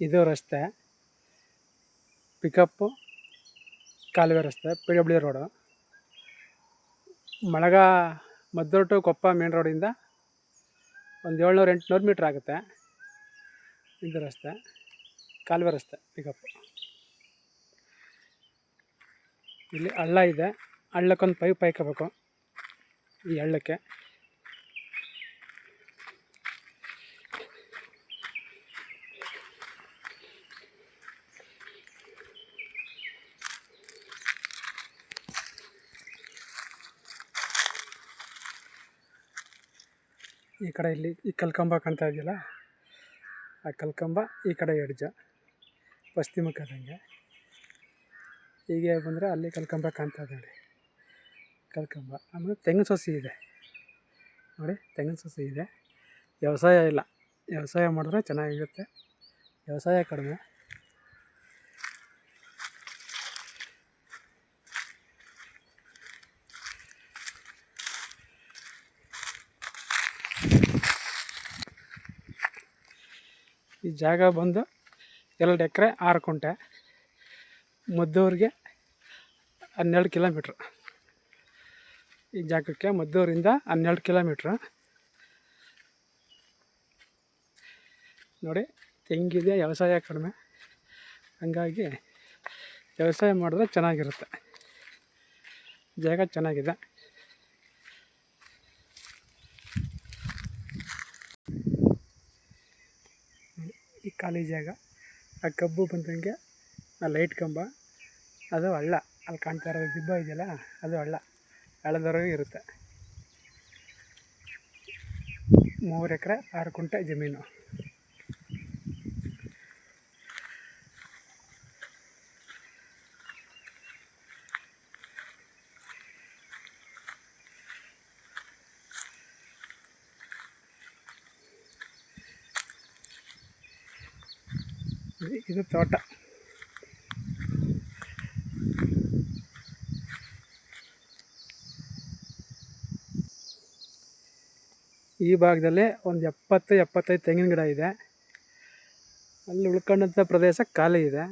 ಇದು ರಸ್ತೆ, ಪಿಕಪ್ಪು ಕಾಲುವೆ ರಸ್ತೆ, PW ರೋಡು. ಮಳಗ ಮದ್ದೂರು ಟು ಕೊಪ್ಪ ಮೇನ್ ರೋಡಿಂದ ಒಂದು 700-800 ಮೀಟ್ರ್ ಆಗುತ್ತೆ. ಇದು ರಸ್ತೆ, ಕಾಲುವೆ ರಸ್ತೆ, ಪಿಕಪ್ಪು. ಇಲ್ಲಿ ಹಳ್ಳ ಇದೆ, ಹಳ್ಳಕ್ಕೊಂದು ಪೈಪ್ ಹಾಕಬೇಕು. ಈ ಹಳ್ಳಕ್ಕೆ ಈ ಕಡೆ ಇಲ್ಲಿ ಈ ಕಲ್ಕಂಬ ಕಾಣ್ತಾ ಇದೆಯಲ್ಲ, ಆ ಕಲ್ಕಂಬ ಈ ಕಡೆ ಎಡ್ಜು ಪಶ್ಚಿಮಕ್ಕಾದಂಗೆ. ಹೀಗೆ ಬಂದರೆ ಅಲ್ಲಿ ಕಲ್ಕಂಬ ಕಾಣ್ತಾ ಇದೆ ನೋಡಿ, ಕಲ್ಕಂಬ. ಆಮೇಲೆ ತೆಂಗಿನ ಸಸಿ ಇದೆ ನೋಡಿ, ತೆಂಗಿನ ಸಸಿ ಇದೆ. ವ್ಯವಸಾಯ ಇಲ್ಲ, ವ್ಯವಸಾಯ ಮಾಡಿದ್ರೆ ಚೆನ್ನಾಗಿರುತ್ತೆ, ವ್ಯವಸಾಯ ಕಡಿಮೆ. ಈ ಜಾಗ ಬಂದು 2 ಎಕರೆ 6 ಕುಂಟೆ, ಮದ್ದೂರಿಗೆ 12 ಕಿಲೋಮೀಟ್ರ್. ಈ ಜಾಗಕ್ಕೆ ಮದ್ದೂರಿಂದ 12 ಕಿಲೋಮೀಟ್ರ್ ನೋಡಿ. ತೆಂಗಿದೆ, ವ್ಯವಸಾಯ ಕಡಿಮೆ, ಹಂಗಾಗಿ ವ್ಯವಸಾಯ ಮಾಡಿದ್ರೆ ಚೆನ್ನಾಗಿರುತ್ತೆ. ಜಾಗ ಚೆನ್ನಾಗಿದೆ. ಈ ಖಾಲಿ ಜಾಗ, ಆ ಕಬ್ಬು ಬಂದಂಗೆ ಆ ಲೈಟ್ ಕಂಬ, ಅದು ಹಳ್ಳ. ಅಲ್ಲಿ ಕಾಣ್ತಾ ಇರೋ ದಿಬ್ಬ ಇದೆಯಲ್ಲ, ಅದು ಹಳ್ಳ, ಹಳ್ಳದವರೆಗೆ ಇರುತ್ತೆ. 3 ಎಕರೆ 6 ಕುಂಟೆ ಜಮೀನು. ಇದು ತೋಟ. ಈ ಭಾಗದಲ್ಲಿ ಒಂದು 70-75 ತೆಂಗಿನ ಗಿಡ ಇದೆ. ಅಲ್ಲಿ ಉಳ್ಕೊಂಡಂಥ ಪ್ರದೇಶ ಖಾಲಿ ಇದೆ,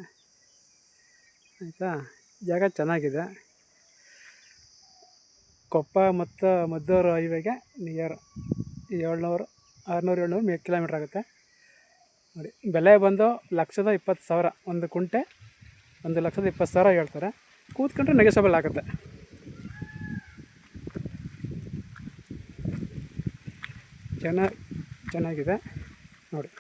ಆಯಿತಾ. ಜಾಗ ಚೆನ್ನಾಗಿದೆ. ಕೊಪ್ಪ ಮತ್ತು ಮದ್ದೂರು ಹೈವೇಗೆ ನಿಯರ್ 600-700 ಕಿಲೋಮೀಟ್ರ್ ಆಗುತ್ತೆ ನೋಡಿ. ಬೆಲೆ ಬಂದು 1,20,000 ಒಂದು ಕುಂಟೆ, 1,20,000 ಹೇಳ್ತಾರೆ. ಕೂತ್ಕೊಂಡ್ರೆ ನೆಗೆಸಬಲ್ ಆಗುತ್ತೆ. ಚೆನ್ನಾಗಿದೆ ನೋಡಿ.